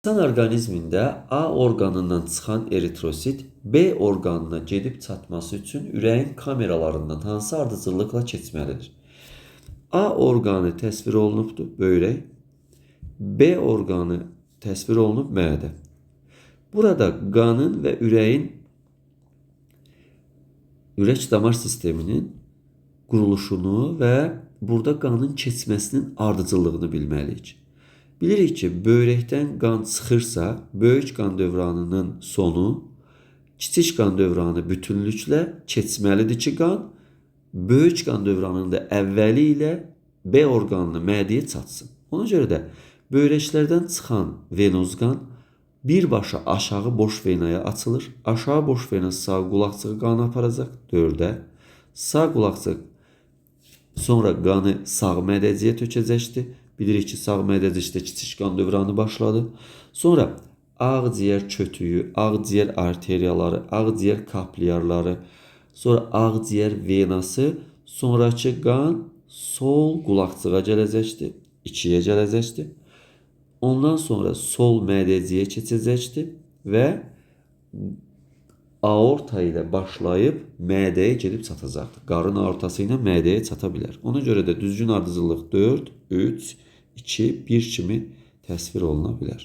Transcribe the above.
İnsan orqanizmində A orqanından çıxan eritrosit B orqanına gedib çatması üçün ürəyin kameralarından hansı ardıcıllıqla keçməlidir? A orqanı təsvir olunubdur, böyrək. B orqanı təsvir olunub, mədə. Burada qanın və ürək damar sisteminin quruluşunu və burada qanın keçməsinin ardıcıllığını bilməliyik. Bilirik ki, böyrəkdən qan çıxırsa, böyük qan dövranının sonu kiçik qan dövranı bütünlüklə keçməlidir ki, qan böyük qan dövranının da əvvəli ilə B orqanını mədəyə çatsın. Ona görə də böyrəklərdən çıxan venoz qan birbaşa aşağı boş venaya açılır. Aşağı boş vena sağ qulaqçığı qanı aparacaq 4-ə. Sağ qulaqçıq sonra qanı sağ mədəciyə tökəcəkdir. Bilirik ki, sağ mədəcikdə kiçik qan dövranı başladı. Sonra ağciyər kötüyü, ağciyər arteriyaları, ağciyər kaplyarları, sonra ağciyər venası, sonraki qan sol qulaqçığa gələcəkdir, 2-yə gələcəkdir. Ondan sonra sol mədəciyə keçəcəkdir və aorta ilə başlayıb mədəyə gedib çatacaqdır. Qarın aortası ilə mədəyə çata bilər. Ona görə də düzgün ardıcıllıq 4, 3, 2, 1 kimi təsvir oluna bilər.